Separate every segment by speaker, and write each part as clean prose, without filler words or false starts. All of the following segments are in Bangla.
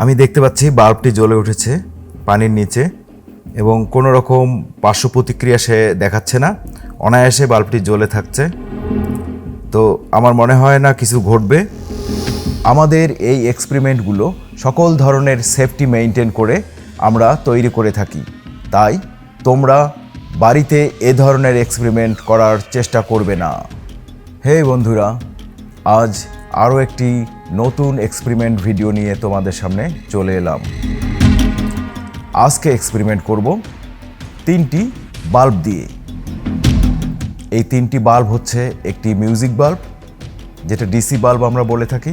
Speaker 1: আমি দেখতে পাচ্ছি বাল্বটি জ্বলে উঠেছে পানির নিচে এবং কোনো রকম পার্শ্ব প্রতিক্রিয়া সে দেখাচ্ছে না, অনায়াসে বাল্বটি জ্বলে থাকছে। তো আমার মনে হয় না কিছু ঘটবে। আমাদের এই এক্সপেরিমেন্টগুলো সকল ধরনের সেফটি মেইনটেইন করে আমরা তৈরি করে থাকি, তাই তোমরা বাড়িতে এ ধরনের এক্সপেরিমেন্ট করার চেষ্টা করবে না। হে বন্ধুরা, আজ আরও একটি নতুন এক্সপেরিমেন্ট ভিডিও নিয়ে তোমাদের সামনে চলে এলাম। আজকে এক্সপেরিমেন্ট করব 3টি বাল্ব দিয়ে। এই 3টি বাল্ব হচ্ছে একটি মিউজিক বাল্ব, যেটা ডিসি বাল্ব আমরা বলে থাকি,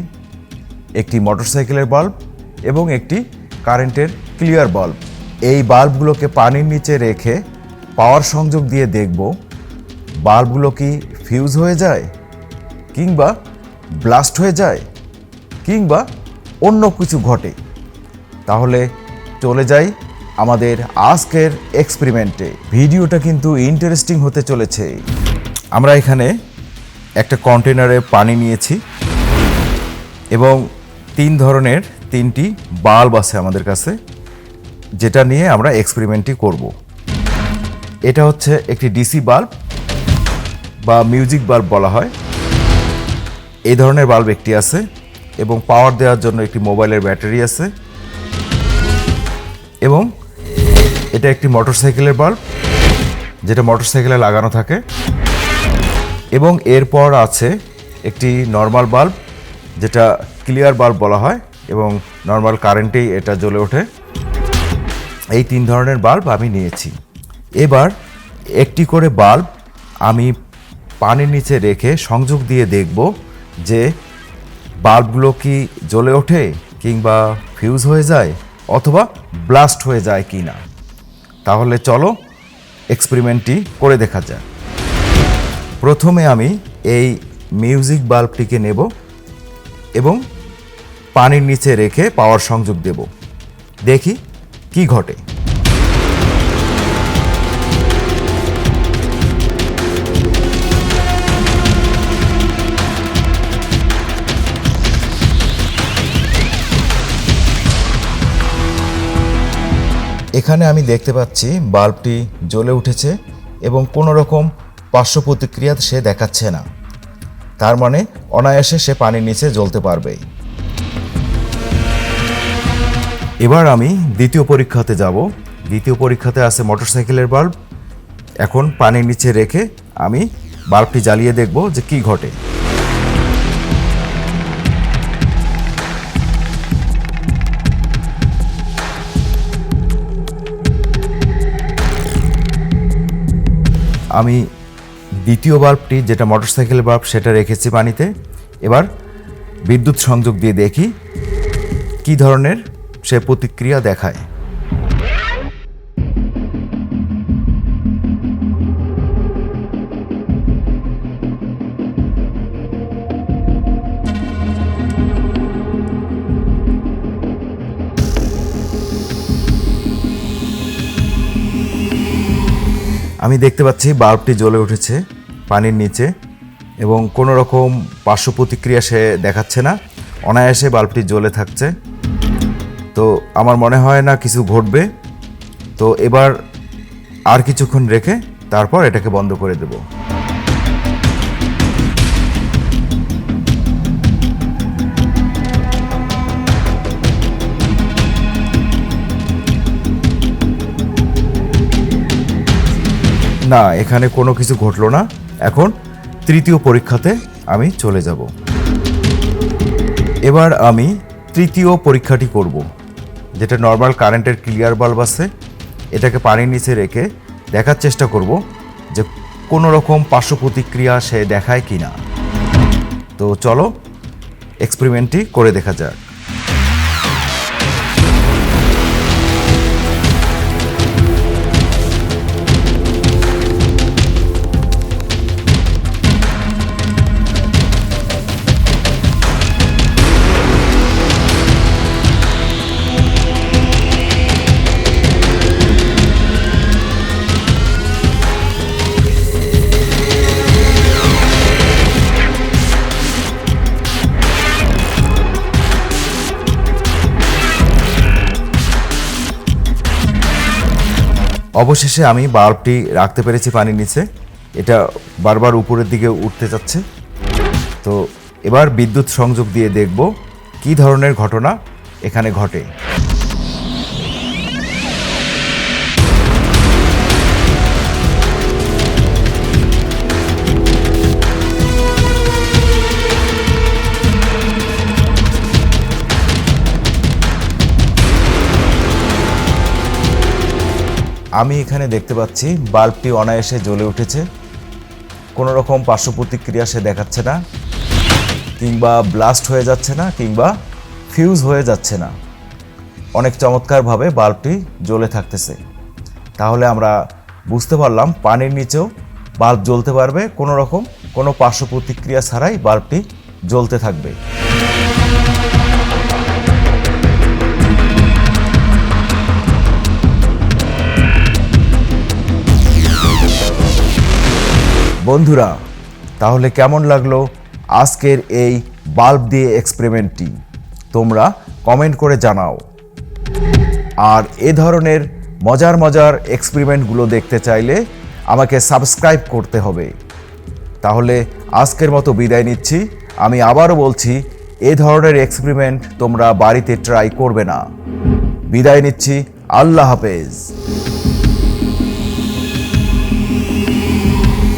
Speaker 1: একটি মোটরসাইকেলের বাল্ব এবং একটি কারেন্টের ক্লিয়ার বাল্ব। এই বাল্বগুলোকে পানির নিচে রেখে পাওয়ার সংযোগ দিয়ে দেখব বাল্বগুলো কি ফিউজ হয়ে যায়, কিংবা ব্লাস্ট হয়ে যায়, কিংবা অন্য কিছু ঘটে। তাহলে চলে যাই আমাদের আজকের এক্সপেরিমেন্টে। ভিডিওটা কিন্তু ইন্টারেস্টিং হতে চলেছে। আমরা এখানে একটা কন্টেনারে পানি নিয়েছি এবং 3 ধরনের 3টি বাল্ব আছে আমাদের কাছে, যেটা নিয়ে আমরা এক্সপেরিমেন্টটি করব। এটা হচ্ছে একটি ডিসি বাল্ব বা মিউজিক বাল্ব বলা হয়। এই ধরনের বাল্ব একটি আছে এবং পাওয়ার দেওয়ার জন্য একটি মোবাইলের ব্যাটারি আছে, এবং এটা একটি মোটরসাইকেলের বাল্ব, যেটা মোটরসাইকেলে লাগানো থাকে, এবং এরপর আছে একটি নর্মাল বাল্ব, যেটা ক্লিয়ার বাল্ব বলা হয় এবং নর্মাল কারেন্টেই এটা জ্বলে ওঠে। এই 3 ধরনের বাল্ব আমি নিয়েছি। এবার একটি করে বাল্ব আমি পানির নিচে রেখে সংযোগ দিয়ে দেখব যে বাল্বগুলো কি জ্বলে ওঠে, কিংবা ফিউজ হয়ে যায়, অথবা ব্লাস্ট হয়ে যায় কি না। তাহলে চলো এক্সপেরিমেন্টটি করে দেখা যাক। প্রথমে আমি এই মিউজিক বাল্বটিকে নেব এবং পানির নিচে রেখে পাওয়ার সংযোগ দেব, দেখি কি ঘটে। এখানে আমি দেখতে পাচ্ছি বাল্বটি জ্বলে উঠেছে এবং কোনো রকম পার্শ্ব প্রতিক্রিয়া সে দেখাচ্ছে না। তার মানে অনায়াসে সে পানির নিচে জ্বলতে পারবে। এবার আমি দ্বিতীয় পরীক্ষাতে যাব। দ্বিতীয় পরীক্ষাতে আছে মোটরসাইকেলের বাল্ব। এখন পানির নিচে রেখে আমি বাল্বটি জ্বালিয়ে দেখব যে কি ঘটে। আমি দ্বিতীয় বাল্বটি, যেটা মোটরসাইকেলের বাল্ব, সেটা রেখেছি পানিতে। এবার বিদ্যুৎ সংযোগ দিয়ে দেখি কি ধরনের সে প্রতিক্রিয়া দেখায়। আমি দেখতে পাচ্ছি বাল্বটি জ্বলে উঠেছে পানির নিচে এবং কোনো রকম পার্শ্ব প্রতিক্রিয়া সে দেখাচ্ছে না, অনায়াসে বাল্বটি জ্বলে থাকছে। তো আমার মনে হয় না কিছু ঘটবে। তো এবার আর কিছুক্ষণ রেখে তারপর এটাকে বন্ধ করে দেব। না, এখানে কোনো কিছু ঘটলো না। এখন তৃতীয় পরীক্ষাতে আমি চলে যাব। এবার আমি তৃতীয় পরীক্ষাটি করব, যেটা নর্মাল কারেন্টের ক্লিয়ার বাল্ব আছে। এটাকে পানির নিচে রেখে দেখার চেষ্টা করব যে কোনো রকম পার্শ্ব প্রতিক্রিয়া সে দেখায় কি না। তো চলো এক্সপেরিমেন্টটি করে দেখা যাক। অবশেষে আমি বাল্বটি রাখতে পেরেছি পানির নিচে। এটা বারবার উপরের দিকে উঠতে যাচ্ছে। তো এবার বিদ্যুৎ সংযোগ দিয়ে দেখব কী ধরনের ঘটনা এখানে ঘটে। আমি এখানে দেখতে পাচ্ছি বাল্বটি অনায়াসে জ্বলে উঠেছে। কোনো রকম পার্শ্ব প্রতিক্রিয়া সে দেখাচ্ছে না, কিংবা ব্লাস্ট হয়ে যাচ্ছে না, কিংবা ফিউজ হয়ে যাচ্ছে না। অনেক চমৎকারভাবে বাল্বটি জ্বলে থাকতেছে। তাহলে আমরা বুঝতে পারলাম পানির নিচেও বাল্ব জ্বলতে পারবে, কোনো পার্শ্ব প্রতিক্রিয়া ছাড়াই বাল্বটি জ্বলতে থাকবে। বন্ধুরা, তাহলে কেমন লাগলো আজকের এই বাল্ব দিয়ে এক্সপেরিমেন্টটি? তোমরা কমেন্ট করে জানাও। আর এ ধরনের মজার মজার এক্সপেরিমেন্টগুলো দেখতে চাইলে আমাকে সাবস্ক্রাইব করতে হবে। তাহলে আজকের মতো বিদায় নিচ্ছি। আমি আবারও বলছি, এ ধরনের এক্সপেরিমেন্ট তোমরা বাড়িতে ট্রাই করবে না। বিদায় নিচ্ছি। আল্লাহ হাফেজ।